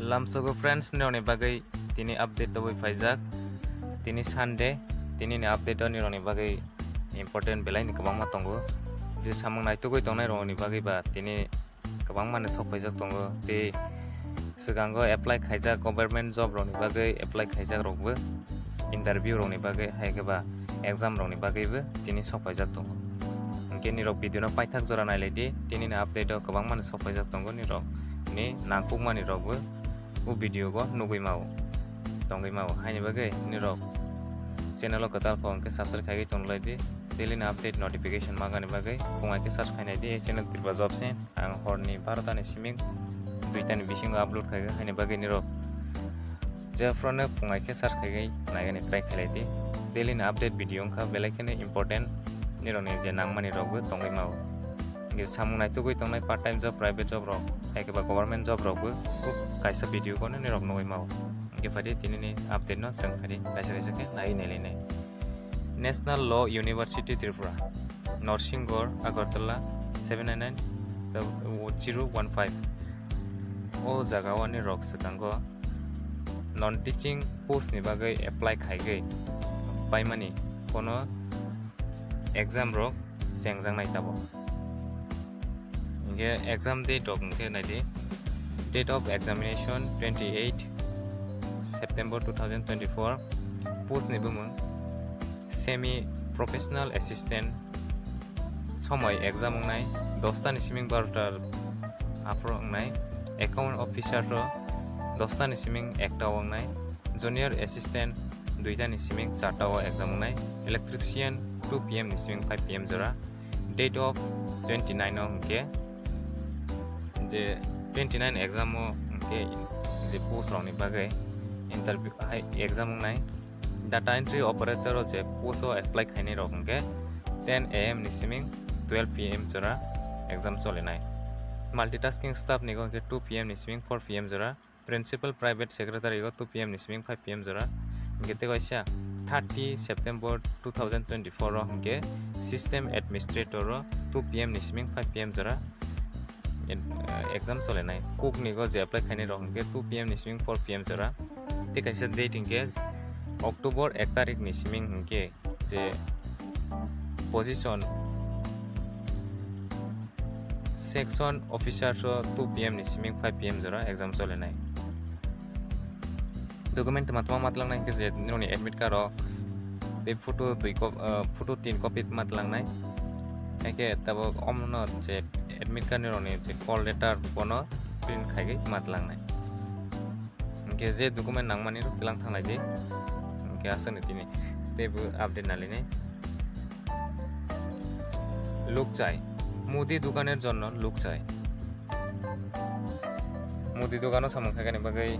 Lamsogo friends nirokni bagwi tini update toboi faijak tini Sunday tini ni update o nirokni bagwi important belai ni kwbangma tongo je samung naitugui tongnai rokni bagwi ba tini kwbangma ni sok faijak tongo tei sigango apply khaijak government job rokni bagwi apply khaijak rokbo interview rokni bagwi haikeba exam rokni bagwibo tini sok faijak tongo hingke nirok video no paithak jora nailaidi tini ni update o kwbangma ni sok faijak tongo nirok ni nangkukmani rokbo u video go nugui mao tongui mao haini bagui nirok channel o Kwtal phone ke subscribe khai tonglai di daily na update notification magani bagui pungai ke search khainai di channel Tripura job sen ang horni 12 ta ni siming 2 ta ni bisingo upload khai haini bagui nirok jephro ne pungai ke search khai naigani try khalai di daily na update video ongkha belai kene important nironi je nangmani rokbo tongui mao samung naitugui tongnai part time job private job rok haikeba government job rokbo kaisa video ko nirok nugui mao hingke phari tini ni update no jeng phari kaisa ke nai nailai National Law University Tripura Norsinggor Agartala 799-015 o jaga o nirok sikango non teaching post ni bagui apply khaigai paimani kono exam rok sengjang nai tabo exam date of date of examination 28 September 2024 post ni bumung semi professional assistant somoy exam ngai 10 ta ni siming 12 ta phro ngai account officer ro 10 ta ni siming 1 ta ngai junior assistant 2 ta ni siming 4 ta exam ngai electrician 2 pm ni siming 5 pm jora date of 29 ongke je 29 exam o ke je post rokni bagai interview exam ngai data entry operator o je post o apply khaini rok ke 10 am ni siming 12 pm jora exam cholenai multitasking staff ni ke 2 pm ni siming 4 pm jora principal private secretary go 2 pm ni siming 5 pm jora ngete kaisa 30 September 2024 ro ke system administrator ro 2 pm ni siming 5 pm jora exam cholenai cook ni go je apply khaini rok ke 2 pm ni siming 4 pm jora te kaisa date hingke October 1 tarik ni siming hingke je position section officer so 2 pm ni siming 5 pm jora exam cholenai document matma matlang nai ke je noni admit card ro te photo 3 copy matlang nai ke tabo omno je admit card ni roni je call letter kono print khai matlang nai ke je document nangmani ro tilang thanglai di ke asani tini tebu update nali nei লোক চাই মুদি দোকানের জন্য লোক চাই মুদি দোকানো samung khaigani bagai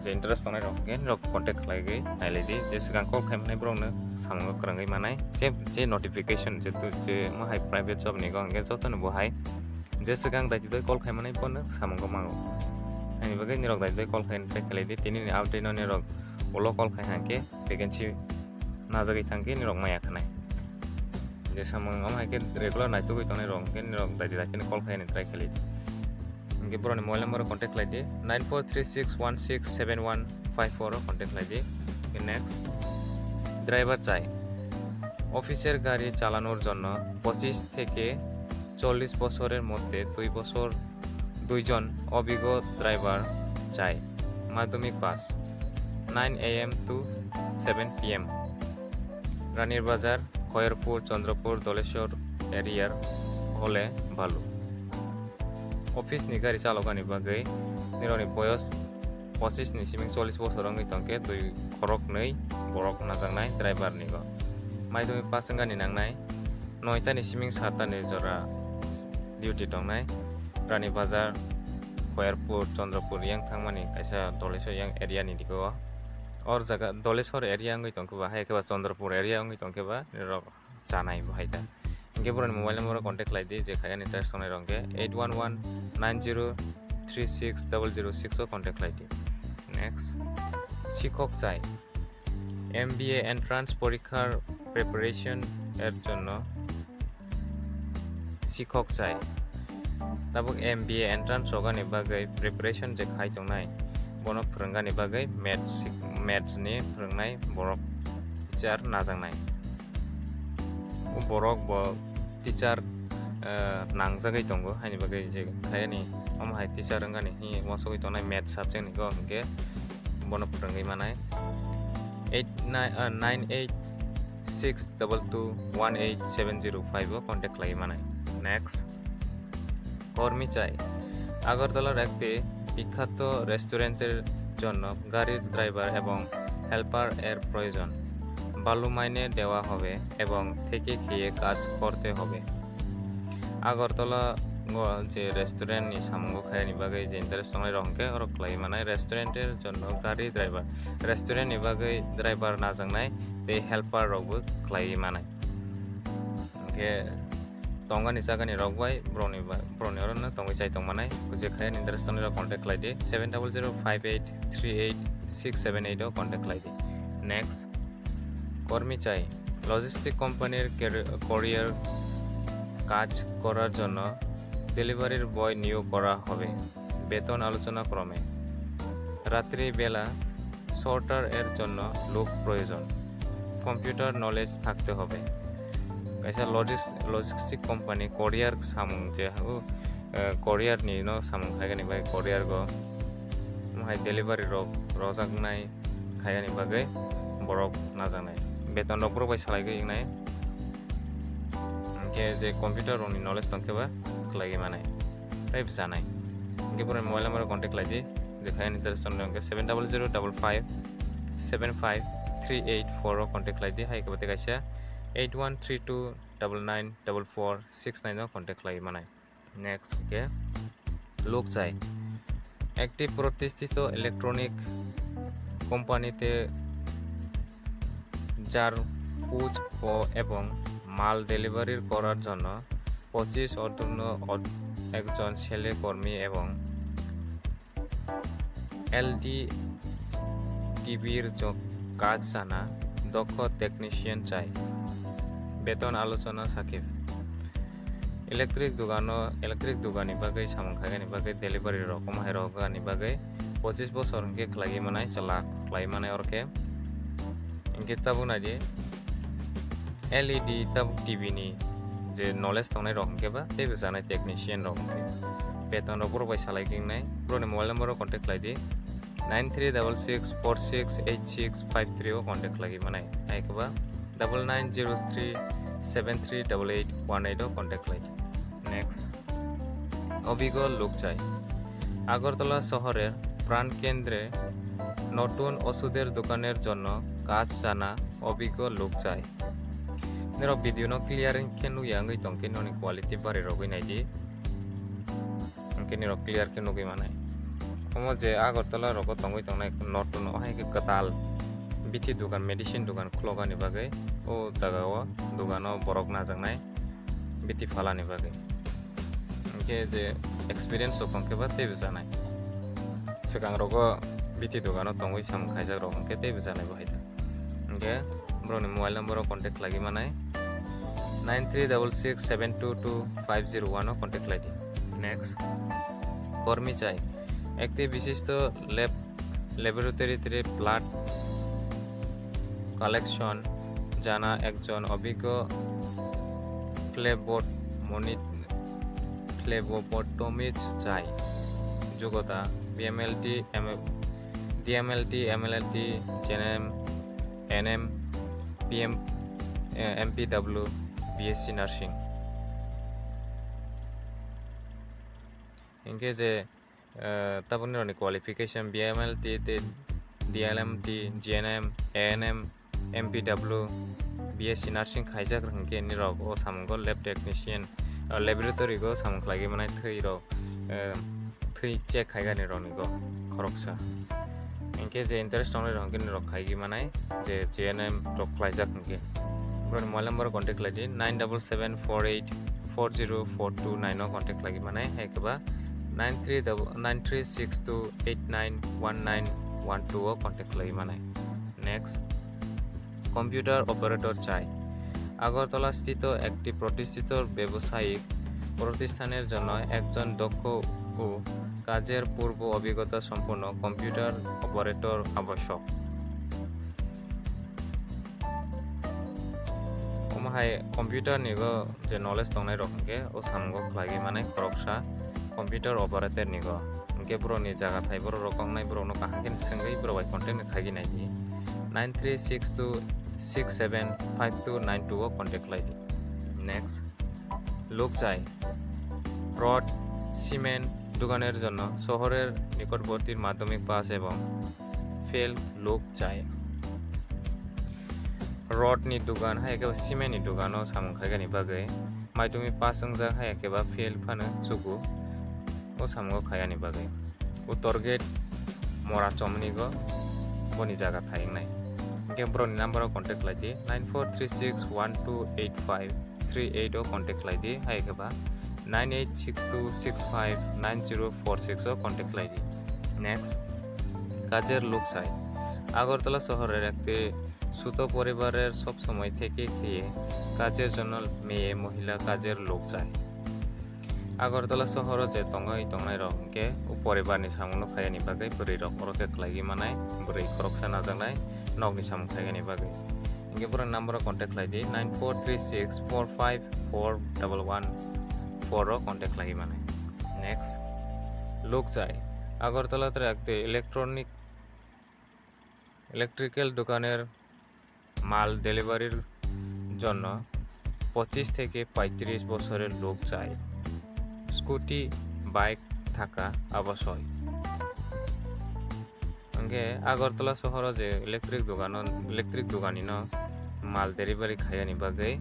je interest tongnai rok gen rok contact khlaigai nailai je sigang call khaimnai brokno samung krangai manai je notification je tu je mahai private job ni gong gen jotonw bohai je sigang dai doi call khaimnai pono samung ko mango ani bagai nirok dai doi call khain khlai di tini ni update no nirok olo call khai hanke vacancy najagai thangke nirok maya khanai je samung amhai ke regular naitugui tongnai rok gen nirok dai dai kene call khaini try khali hingke boroni mobile number contact lai di 9436167154 contact lai di next driver চাই অফিসের গাড়ি চালানোর জন্য 25 থেকে 40 বছরের মধ্যে 2 বছর 2 জন অভিজ্ঞ ড্রাইভার চাই মাধ্যমিক পাস 9 am to 7 pm রানীর বাজার খয়রপুর চন্দ্রপুর দলেশ্বর এরিয়ার হলে ভালো office ni gari chalokani bagai nironi boyos 25 ni siming 40 bosor ongoi tongke 2 khorok nei borok najangnai driver ni go maidumi pasangani nangnai 9 ta ni siming 7 ta ni jora duty tongnai rani bazar khayarpur chondrapur yang thangmani kaisa doleshor yang area ni digo or jaga doleshor area ongoi tongke ba haikeba chondrapur area ongoi tongke ba nirok chanai bhaita hingke boroni mobile number contact lai di je khayani interest tongnai rongke 8119036006 o contact lai di next শিক্ষক চাই MBA entrance পরীক্ষার preparation এর জন্য শিক্ষক চাই tabuk MBA entrance rogani bagai preparation je khai tongnai bono phwrunggani bagwi maths ni phwrungnai borok teacher najaknai borok bo teacher nangjagui tongo haini bagwi je khaiyani omohai teacher wngani hi wasogui tongnai maths subject ni go hingke bono phwrungui manai 9896221870 contact khlaiui manai. Next, কর্মী চাই। আগরতলার একটি বিখ্যাত রেস্টুরেন্টের জন্য গাড়ির driver এবং helper এর প্রয়োজন। বালু মাইনে দেওয়া হবে এবং থেকে খেয়ে কাজ করতে হবে। আগরতলা যে restaurant ni samungo khaini bagai je interest tongnai rongke orok khlai manai restauranter jonno gari driver restaurant ni bagai driver najaknai tei helper rokbo khlai manai ke tongani jagani rokbai broni orona tongui chai tongmanai je khaini interest tongnai contact khlai de 7005838678 o contact khlai de. Next, কর্মী চাই। Logistic কোম্পানির কোরিয়ার কাজ করার জন্য ডেলিভারির বয় নিয়োগ করা হবে। বেতন আলোচনা ক্রমে। রাত্রি বেলা সর্টার এর জন্য লোক প্রয়োজন। কম্পিউটার নলেজ থাকতে হবে। কাইসা লজিস্টিক কোম্পানি কোরিয়ার সামুং যে কোরিয়ার ni no samung khaigani bai কোরিয়ার go mohai delivery rojaknai khaigani bagai borok najaknai beton rok bai salaigui ingnai ke je computer roni knowledge tongkeba khlaiui manai tai bjanai ke pore mobile number contact laidi je khaigani interest on 7005575384 contact laidi hai ke kaisa 8132994469 contact khlaiui manai. Next, ke লোক চাই। একটি প্রতিষ্ঠিত electronic কোম্পানিতে যার পুজ এবং মাল delivery করার জন্য 25 অর্ধন্য একজন ছেলে কর্মী এবং এলডিটিভির কাজ জানা দক্ষ টেকনিশিয়ান চাই। বেতন আলোচনা সাকিব। ইলেকট্রিক দুগানি bagai samung khaigani bagai delivery rokom hai rogani bagai 25 বছর ke khlai manai chalak khlai manai orke inke tabuna di LED tab TV ni je knowledge tongnai rok ke ba te bjanai technician rok ke beton rok bai salai kingnai pro ni mobile number contact lai di 9366468653 o contact lagi manai ai ke ba 9903738818 o contact lai. Next, অভিজ্ঞ লোক চাই। আগরতলা শহরের প্রাণকেন্দ্রে নতুন ওষুধের দোকানের জন্য কাজ জানা অভিজ্ঞ লোক চাই। nirok video no clear ke nugui angui tongke noni quality bari rogui naidi nirok clear ke nugui manai omo je Agartala roko tongui tongnai notun ohai ke Kwtal bithi dukan medicine dukan khulogani bagai o jaga o dukano borok najaknai bithi phalani bagai ke je experience o tongke ba tei bjanai sekang rogo bithi dukano tongui sam khaijak rok ke tei bjanai bahaita ke broni mobile number o contact lagi manai 9366722501 o contact lagi. Next, কর্মী চাই। একটি বিশিষ্ট ল্যাবরেটরিতে blood collection জানা একজন অভিজ্ঞ ফ্লেবোটমিস্ট চাই। যোগ্যতা DMLT MLT JNM NM PM MPW BSc nursing ইনকে যে তারপরে qualification BMLT DLMT JNM ANM MPW BSc nursing খাইজাক রংকে nirok o samungo lab technician laboratory go samung lagi manai thui check khaigani roni go khoroksa inke je interest only rongke nirok khaigi manai je JNM rok khaijak inke broni mobile number contact lagi 9774840429 o contact lagi manai haikeba 9362891912 o contact lagi manai. Next, computer operator চাই। আগরতলা স্থিত একটি প্রতিষ্ঠিত ব্যবসায়িক প্রতিষ্ঠানের জন্য একজন দক্ষ ও কাজের পূর্ব অভিজ্ঞতা সম্পন্ন কম্পিউটার অপারেটর আবশ্যক। omohai computer nigo je knowledge tongnai rok hingke o samungo khlaiwi manai koroksa computer operator nigo hingke borokni jaga thai borok rok kongnai borok no kaham khe sengwi borok bai contact khaigi naidi 9362675292 o contact khlaidi. Next লোক চাই rod cement দোকানের জন্য শহরের নিকটবর্তী মাধ্যমিক pass এবং fail লোক চাই। রডনি দোকান হাই একেবারে সিমেন্টনি দোকানও সামুং খাইগাनि बागै माध्यमिक पास जोंजा हाय एकेबारे फेल फानो जुगु ओ सामुंगो खाइगानि बागै उत्तर गेट मरा चमनिगो बनि जागा थाइंनाय के ब्रनि नाम्बाराव कन्टेक्ट लाइदि 9436128538 ओ कन्टेक्ट लाइदि हाय एकेबारे 9862659046 ओ कन्टेक्ट लाइदि। नेक्स्ट কাজের লোক চাই আগরতলা শহরের একটি সুতো পরিবারের সব সময় থেকে খেয়ে কাজের জন্য মেয়ে মহিলা কাজের লোক চাই। আগরতলা শহরে যে tongui tongnai rok hingke o poribarni samungno khaiyani bagui bwrwi rok oroke khlaigi manai bwrwi khoroksa najaknai nokni samung khaigani bagui hingke borok number contact laidi 9436454114 o contact lagi manai। Next লোক চাই আগরতলাতে একটি electrical দোকানের মাল ডেলিভারির জন্য 25 থেকে 35 বছরের লোক চাই। স্কুটি বাইক থাকা আবশ্যক। হংকে আগরতলা শহর যে ইলেকট্রিক দোকানি ন মাল ডেলিভারি খাইয়ানি বাগৈ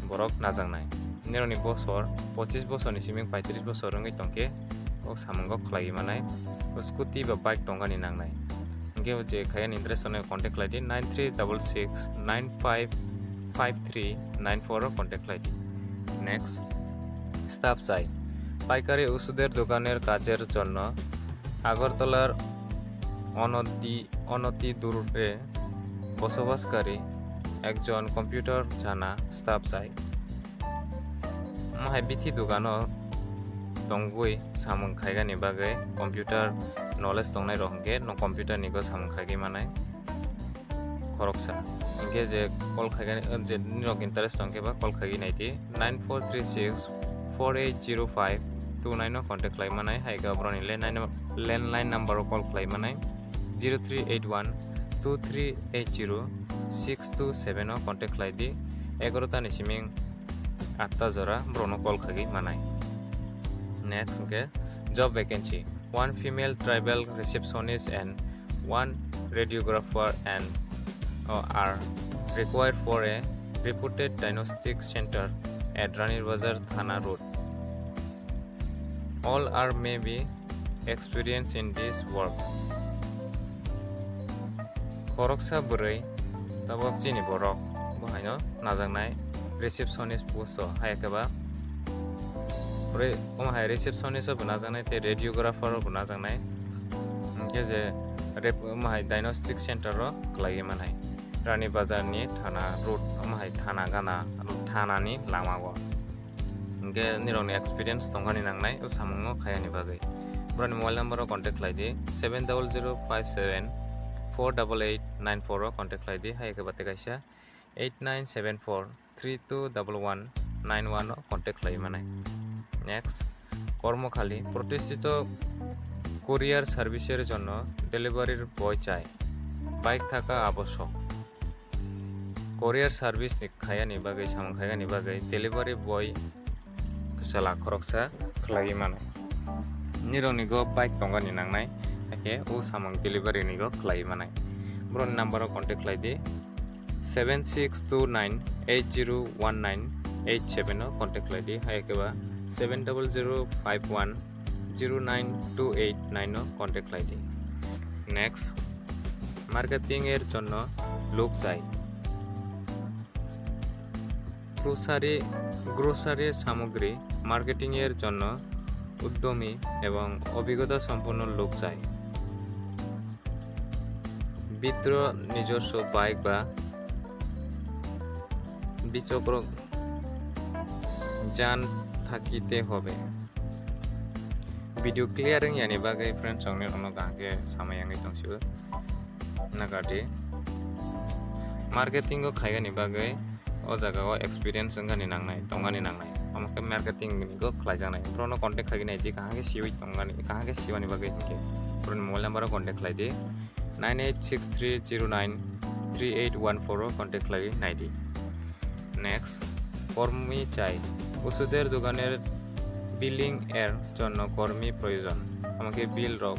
বরক নাজাংনাই নিরনি বছর 25 বছরনি সিমিং 35 বছর রঙै তংকে ও সামঙ্গ খ্লাই মানাই স্কুটি বা bike টঙ্গানি নাংনাই hingke je khayan interest one contact laidi 9366955394 o contact laidi। Next staff চাই পাইকারি ওষুধের দোকানের কাজের জন্য আগরতলার অনতি দূরে বসবাসকারী একজন কম্পিউটার জানা স্টাফ চাই। মাহাই বিথি দোকানো tongui samung khaigani bagai computer knowledge tongnai rok hingke no computer ni go samung khaigi manai khoroksa hingke je call khaigani je nirok interest tongke ba call khaigi naiti 9436480529 no contact lai manai hai ga broni landline number call khlai manai 038123806227 no contact lai di 11 ta ni siming 8 ta jora brono call khagi manai। Next okay job vacancy 1 female tribal receptionist and 1 radiographer and are required for a reputed diagnostic center at Ranir Bazar Thana Road. All are may be experienced in this work. Khoroksa bwrwi tabok chini borok bahaino najangnai receptionist post hayakaba omohai receptionist buna janai te radiographer buna janai hingke je omohai diagnostic center ro khlai manai Rani Bazar ni Thana Road omohai Thana gana Thana ni lama go hingke nirokni experience tongkhani nangnai o samungo khayani bagai broni mobile number ro contact laidi 7005748894 ro contact laidi hai ke bate kaisa 8974321191 ro contact lai manai। Next কর্মখালি প্রতিষ্ঠিত courier সার্ভিসের জন্য ডেলিভারির বয় চাই bike থাকা আবশ্যক। Courier service খাইয়ানি বাগৈ সামং খাইগানি বাগৈ ডেলিভারি বয় চালা খরকসা খ্লাই মানাই নিরনিগো বাইক টঙ্গানি নাংনাই একে ও সামং ডেলিভারি নিগো খ্লাই মানাই ব্রন নাম্বারও কন্টেক্ট লাইদি 7629801987 কন্টেক্ট লাইদি হাইকেবা 7005109289 কন্টেক্ট লাইদি। নেক্সট মার্কেটিং এর জন্য লোক চাই গ্রোসারি সামগ্রী মার্কেটিং এর জন্য উদ্যমী এবং অভিজ্ঞতা সম্পন্ন লোক চাই। বিদ্র নিজস্ব বাইক বা বিচক্র যান থাকিতে হবে। video clearing yani bagai friends songni ono gahke samayangi tongsibo nagati marketing ko khaigani bagai o jaga o experience ngani nangnai tongani nangnai amake marketing ni ko khlaijanai prono contact khaigani di kahage siwi tongani kahage siwani bagai ke pron mobile number contact khlaidi 9863093814 contact khlai naidi next কর্মী চাই ওষুধের দোকানের billing এর জন্য কর্মী প্রয়োজন আমাকে বিল rock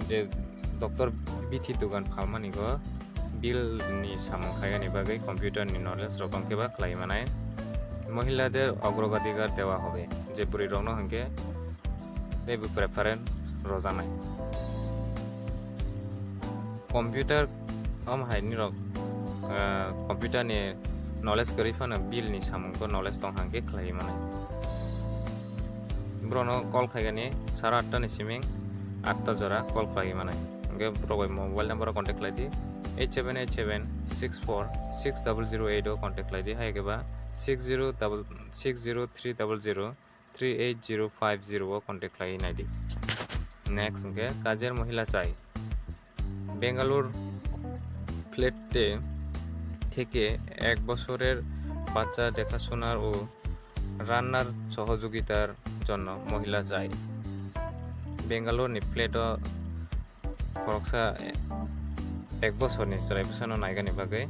যে ডক্টর বিথি দোকান ফার্মানি গো বিল নি সামখায়ানি বাগৈ কম্পিউটার নি নলেজ রকমকে বা ক্লাইমানায় মহিলাদের অগ্রগতিকার দেওয়া হবে যে পুরি রং হংকে Debu preference রজানাই computer হাইনি rock computer নি knowledge kari fana bill ni samung ko knowledge tong hangke khlai mane brono call khaigani 8:30 ni siming 8 jora call khlai mane nge probai mobile number contact lai di 8787646008 contact lai di hai ke ba 603003003850 contact lai nai di next nge kajer mohila chai bengaluru flat থেকে 1 বছরের বাচ্চা দেখাশোনার ও রান্নার সহযোগিতার জন্য মহিলা চাই বেঙ্গালোর নি ফ্লেট খরকসা 1 বছরনি সারাইবসানো নাইগানি বাগে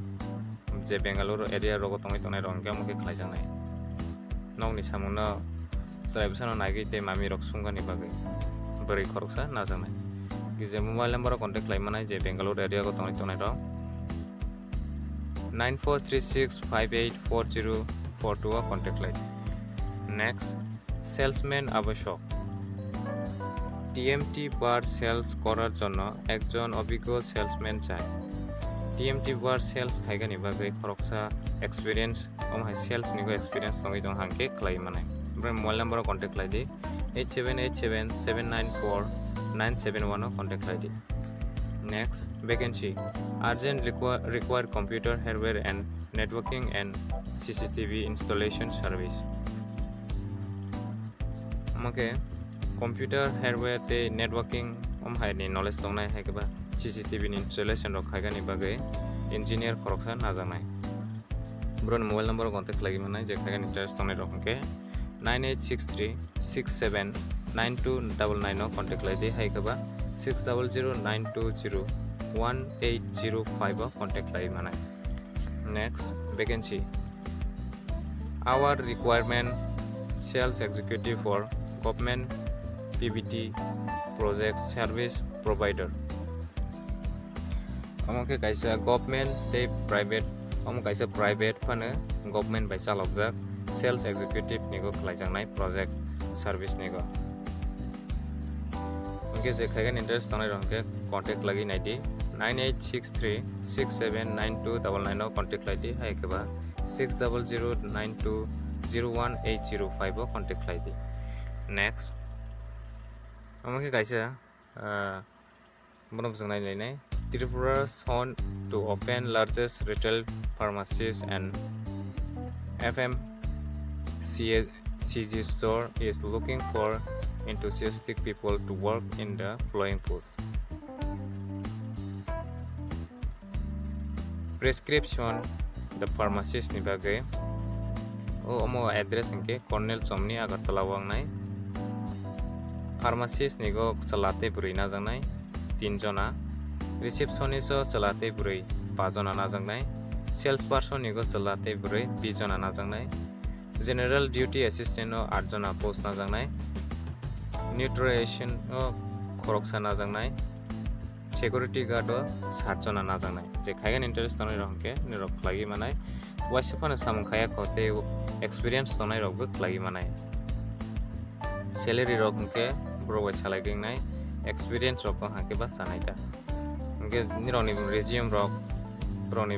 যে বেঙ্গালোর এরিয়া রগ তংই তনাই রংকে আমাকে খাইজানাই নংনি সামুনা সারাইবসানো নাইগিতে মামি রক সুঙ্গানি বাগে বरै খরকসা না জানাই যে মোবাইল নাম্বার কন্টাক্ট লাইমানাই যে বেঙ্গালোর এরিয়া গো তংই তনাই রং 9436584042 contact line next salesman আবশ্যক TMT বার সেলস করার জন্য একজন অভিজ্ঞ সেলসম্যান চাই TMT বার সেলস খাইগানি বাগৈ খরকসা এক্সপেরিয়েন্স ওমহাই সেলস নিগো এক্সপেরিয়েন্স সঙ্গই দং হাংকে ক্লাই মানাই ব্রে মোবাইল নাম্বার কন্টাক্ট লাই দি 8787794971 contact লাই di next vacancy urgent require computer hardware and networking and CCTV installation service amake computer hardware te networking hai ni knowledge tongnai hai ke ba CCTV ni installation rok khaigani bagai engineer koroksa najanai bron mobile number contact lagi manai je khaigani interest tongnai rok ke 9863679299 contact lai di hai ke ba 6009201805 contact lai manai next vacancy our requirement sales executive for government PBT project service provider amake kaisa government te private kaisa private phane government by chalokjak sales executive nigo khlaijangnai project service nigo J खाइगन interest तनाय रंके contact लागि नाइदि 9863679299 contact लाइदि हाय केबा 6009201805 contact लाइदि next हमके गाइसा बनम जों नायनाय Tripura on to open largest retail pharmacies and FMCG store is looking for enthusiastic people to work in the following posts. Prescription the pharmacist ni bagai omo address engke Cornell Chomni Agartala wangnai pharmacist ni go chalate buri na jangnai 3 jona receptionist chalate buri 5 jona na jangnai sales person ni go chalate buri 20 jona na jangnai general duty assistant 8 jona post na jangnai nutrition khoroksa na jangnai security guard 7 jona na jangnai je khaigan interest tonai rongke nirok lagi manai waisefana samung khaya khote experience tonai rok lagi manai salary rok ke browai salai dingnai experience rok hake ba sanai ta nge nironi resume rok broni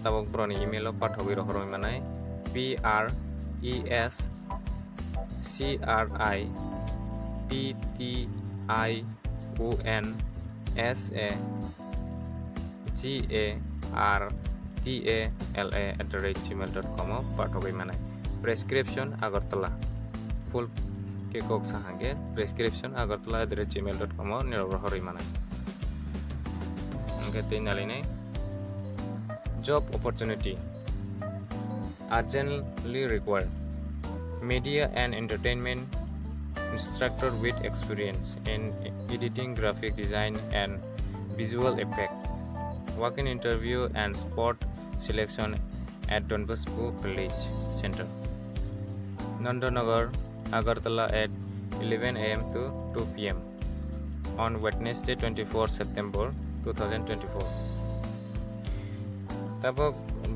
tabok broni email pathogoi rok horoi manai prescription@gmail.com pathogoi manai prescription agartala full ke kok sahange prescription agartala@gmail.com nirok hori manai angke tinalini job opportunity urgently required media and entertainment instructor with experience in editing, graphic design and visual effect. Walk-in interview and spot selection at Don Bosco Village Center, Nandanagar, Agartala at 11 a.m. to 2 p.m. on Wednesday 24 September 2024. Tabo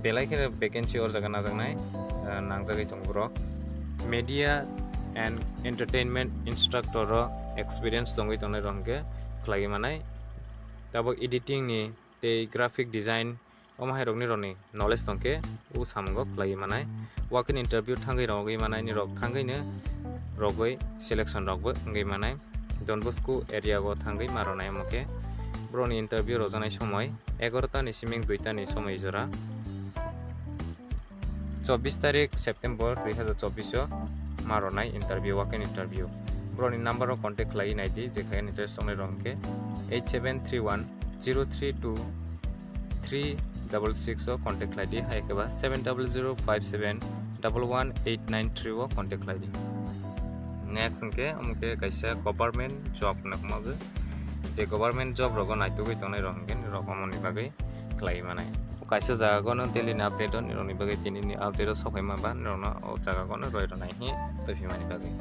belai ke vacancy or jaga najangnai nangjagai tongbro media and entertainment instructor experience tongui tongnai rongke khlai manai tabo editing ni te graphic design omohai rokni knowledge tongke u samgo khlai manai walk-in interview thangai rogi manai ni rok thangai ne rogoi selection rogbo ngai manai Don Bosco area go thangai maronai moke broni interview rojanai somoy 11 ta ni siming 2 ta ni somoy jora 24 तारिख September 2024 मारोनाय interview walk-in interview ब्रोनी number of contact लाई नाइदी जेखाय interest तंगनै रंके 8731023366 contact लाइदी हायकेबा 7005711893 contact लाइदी नेक्स्ट के हमके कैसे गवर्नमेंट जॉब नखमागो जे गवर्नमेंट जॉब रगो नाइतुगै तंगनै रंके रकमनि बागै क्लाइ मानाय kaisa jaga gono daily ni update on nirokni bagai tini ni update sokai maba nirokno o jaga gono roi ronai hi toifimani bagai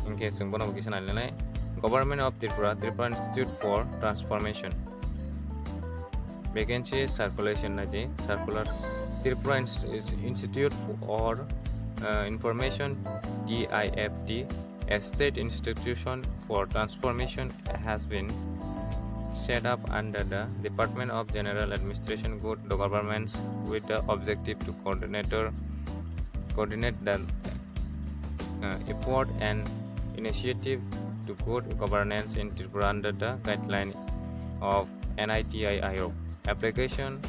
inke jungbono kisa nalnai government of Tripura Institute for Transformation vacancy circulation naji circular Tripura Institute for Information DIFT a state institution for transformation has been set up under the Department of General Administration Good Governments with the objective to coordinate the effort and initiative to good governance in Tripura under the guideline of NITI-IO. Applications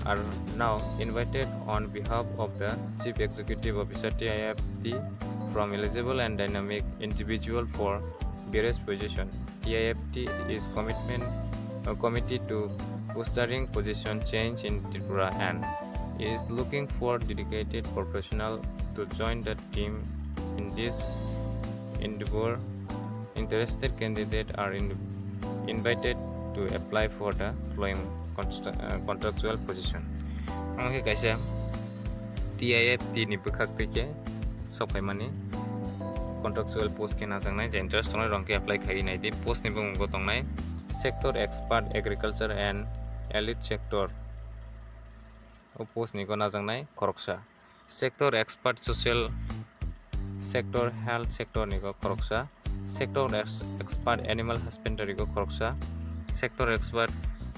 are now invited on behalf of the Chief Executive Officer TIFT from eligible and dynamic individual for various positions. TIFT is committed to fostering position change in Tripura and is looking for dedicated professionals to join the team in this endeavor. Interested candidates are invited to apply for the following contractual position. Okay, guys, TIFT ni bukhakke sopai mani contractual post ke najangnai je interest tongnai rongke apply khai nai di post ni bungo tongnai sector expert agriculture and elite sector o post ni go najangnai koroksa sector expert social sector health sector ni go koroksa sector expert animal husbandry go koroksa sector expert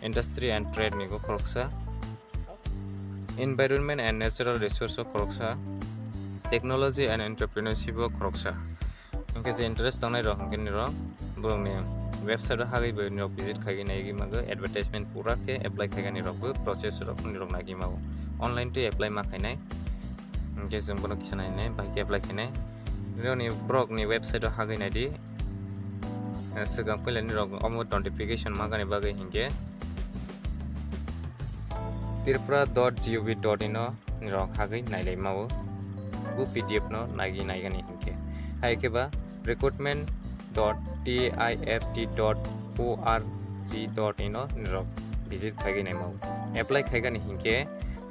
industry and trade ni go koroksa environment and natural resource koroksa technology and entrepreneurship koroksa inke je interest tongnai rok hangke niro brongni website hagai bo niro visit khagi nai gi mago advertisement pura ke apply khagi ni rok bo process rok niro nagi mago online to apply ma khainai inke jong bono kisanai nai bai ke apply khainai niro ni brok ni website hagai nai di segang pele niro omo notification ma gani bagai hinge tripura.gov.in niro hagai nai lai mago bu pdf no naigani hinke haikeba recruitment.tift.org.in nirok visit khagi nai mau apply khaiga ni hinke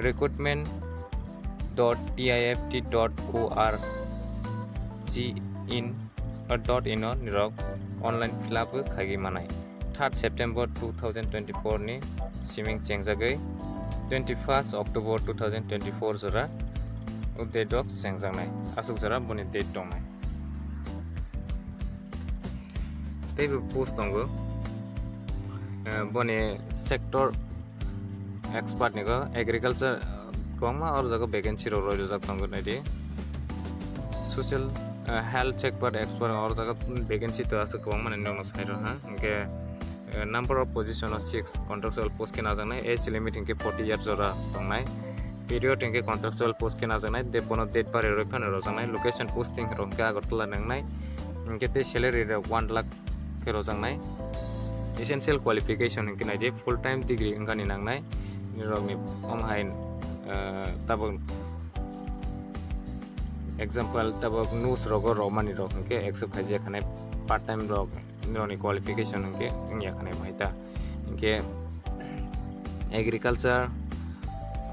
recruitment.tift.org.in nirok online fill up khagi manai 3rd September 2024 ni siming chengjagai 21st October 2024 jora update dok chengjangnai asuk jora boni date dongnai tebe post tongo boni sector expert ni go agriculture kwbangma or jaga vacancy ro roi jak tongo nai di social health expert or jaga vacancy to asuk kwbangma ni no sai ro ha ke number of position of 6 contractual post ke na jangnai age limit ke 40 years jora tongnai period hingke contractual post ke najaknai depono date bare roi phano rojaknai location posting rok ke agartala nangnai hingke te salary rok 1 lakh ke rojaknai essential qualification hingke naide full time degree hingkani nangnai nirokni omohai tabok example tabok news rogo romani rok hingke accept khaije khanai part time rok nirokni qualification hingke ingya khanai bhaita hingke agriculture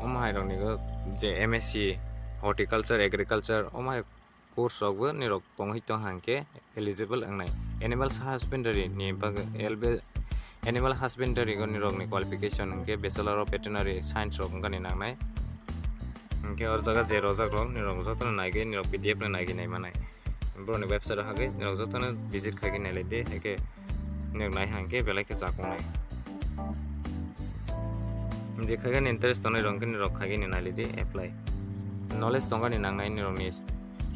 omohai rokni je MSc horticulture agriculture omohai course rokbo nirok tonghi tong hangke eligible angnai animal husbandry ni bag animal husbandry go nirokni qualification hingke bachelor of veterinary science rok hingkani nangnai hingke or jaga je rojak rok nirok jotono naigui nirok PDF no naigui naimanai broni website hagui nirok jotono visit khaigui nailai hingke nirok nai hangke belai ke jakongnai je khaigani interest tonai rok nirok khaigani nailai apply knowledge tongani nangnai nirokni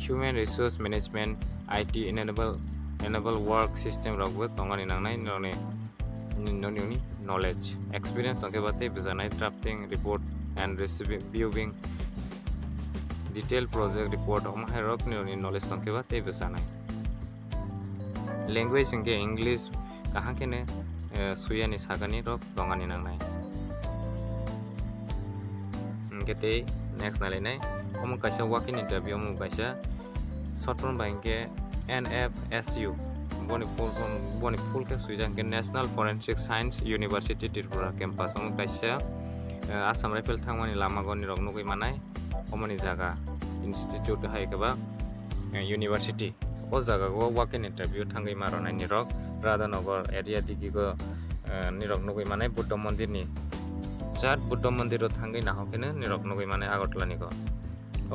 human resource management IT enable work system rokbo tongani nangnai nirokni knowledge experience tongke bate bujanai drafting report and reviewing detailed project report omohai rok nirokni knowledge tongke bate bujanai language hingke english kahangkene suyani sagani rok tongani nangnai hingke te next nalinai omo kaisa walk-in interview omo kaisa short form by hingke NFSU boni full ke suija hingke National Forensic Science University Tripura campus omo kaisa Assam Rifle thangmani lama go nirok nugui manai omoni jaga institute hai keba university o jaga go walk-in interview thangai maronai nirok Radhanagar area digi go nirok nugui manai buddha mandir ni chat buddha mandiro thangai nahokene nirok nugui manai Agartala ni go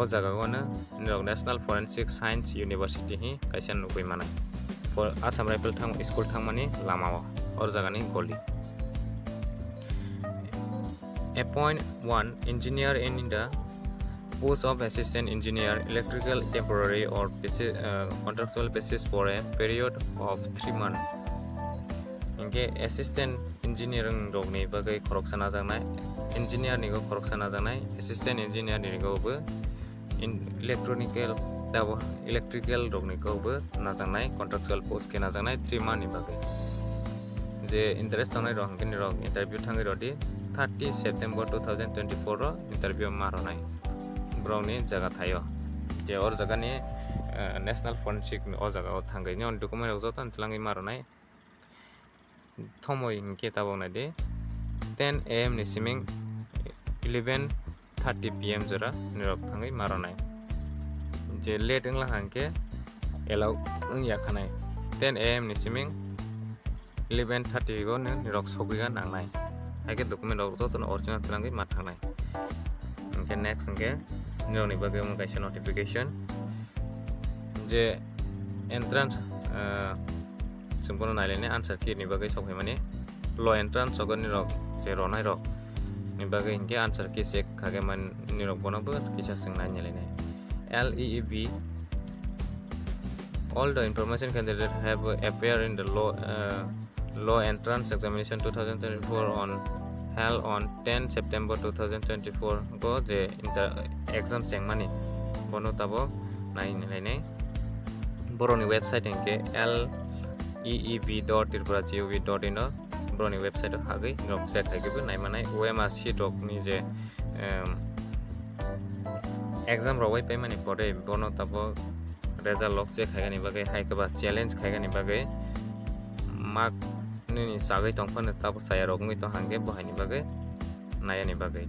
o jaga go na nirok National Forensic Science University hi kaisa nugui manai for Assam Rifle school thangmani lama o jaga ni goli appoint one engineer in the post of assistant engineer electrical temporary or contractual basis for a period of 3 months hingke assistant engineering rokni bagai khoroksana janai engineer ni go khoroksana janai assistant engineer ni go bo electrical rokni go bo najanai contractual post ke najanai 3 month ni bagai je interest tonai rok hingke rok interview thangai rodi 30 September 2024 ro interview maronai browni jaga thayo je or jaga ni national forensic o jaga o thangai ni on document rok joto tlangai maronai thomoi hingke tabonai de 10 AM ni siming 11:30 PM jora nirok thangai maronai je late ingla hangke allow ungya khanai 10 AM ni siming 11:30 go nirok sogiga nangnai haike document rok joto original tlangai ma thangnai hingke next hingke nirokni bagai omo kaisa notification je entrance sempono nailene answer key ni bagai sokhaimani law entrance sogon nirok je ronai rok ni bagai hingke answer key check khage man nirok bonobo kisa singnai nilene LEEB all the information candidates have appeared in the law entrance examination 2024 held on 10 September 2024 go je exam chengmani bono tabo nai nilene boroni website hingke leeb.tripura.gov.in broni website hagui rok check haigebe naimanai OMR sheet rok ni je exam rowai paimani pore bono tabo result lok check haigani bagai haikeba challenge khaigani bagai mark ni sagai tongphane tabo saya rok ngui to hangge bohaini bagai nayani bagai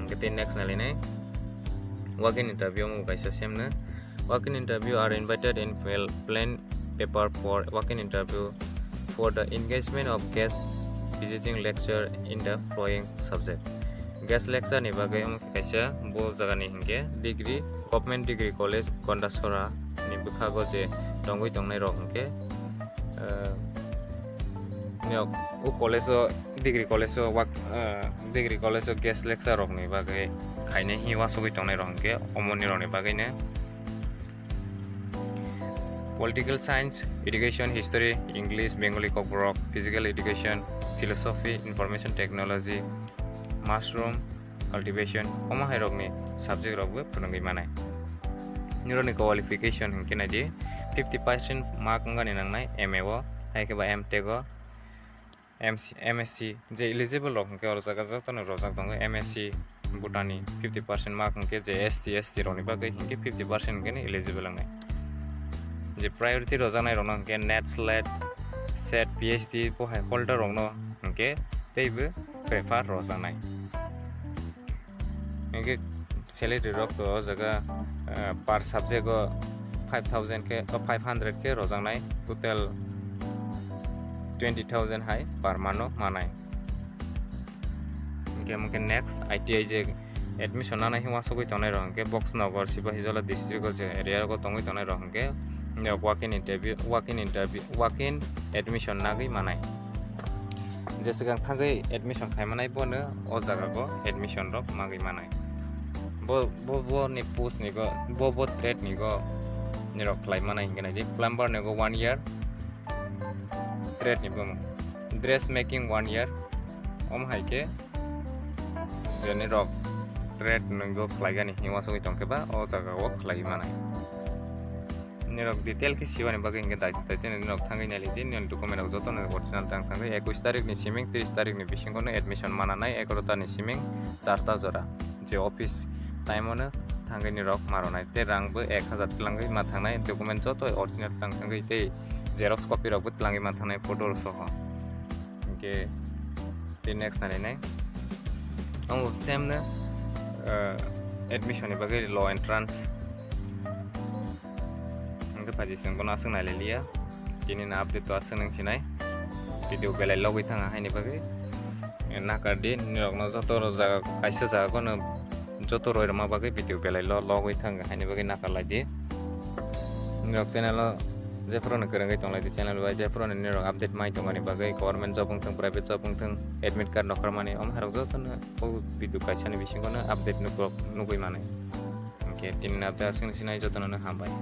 ngete next naline walk-in interview mo kaisa semna walk-in interview are invited in plain paper for walk-in interview for the engagement of guest visiting lecture in the following subject guest lecture ni bagai kaisa bo jaga ni hingke degree government degree college Kondasora ni bukhago je tongui tongnai rok hingke o college degree college guest lecture rok ni bagai khaine hi wasogui tongnai rok hingke omoni rok ni bagai ne political science education history English Bengali Koborok physical education philosophy information technology mushroom cultivation omohai rokni subject rokbo phunungui manai nirokni qualification hingke naidi 50% mark ngani nangnai MA o hai ke ba MTech o MSc je eligible rok hingke oro jaga jotono rojak tongo MSc botany 50% mark hingke je ST rokni bagui hingke 50% hingke eligible ngai je priority rojaknai rokno hingke net SLET set PhD pohai holder rokno hingke teibo prefer rojaknai hingke salary rok to o jaga per subject o 5000 ke 500 ke rojaknai total 20,000 hai per month manai hingke next ITI je admission nanai hingwa sogoi tongnai rok hingke boxnogor sipahijola district je area ko tongoi tongnai rok hingke walk-in admission nagui manai jesegang thangui admission khaimanai bono o jaga ko admission rok magui manai bo ni post ni go bo trade ni go nirok khlai manai hingke naidi plumber ni go 1 year trade ni bo dress making 1 year omohai ke je nirok trade ni go khlaigani hingwa sogoi tongke ba o jaga o khlai manai nirok detail ke siwani bagui hingke daite nirok thangui nailidi nion document rok jotono original thangui 21 tarik ni siming 30 tarik ni bisingo no admission mananai 11 ta ni siming 4 ta jora je office time ono thangui nirok maronai te rang bo 1000 tlangai ma thangnai document joto original thangui te xerox copy rok bo tlangai ma thangnai photo soho hingke te next nai omo same na admission ni bagui law entrance position kono asung nai lelia tini na update to asung nang sinai video belai logoi thanga haini bagui nakardi nirok no joto jaga kaisa jaga kono joto roi rama bagui video belai logoi thanga haini bagui nakarlaidi nirok channel jephro no kerangai tonglai channel bai jephro ni nirok update mai tongani bagui government job ungthang private job ungthang admit card nokharmani harok joto no video kaisa ni bisingo no update nugui manai okay tini na update asung sinai joto no hambai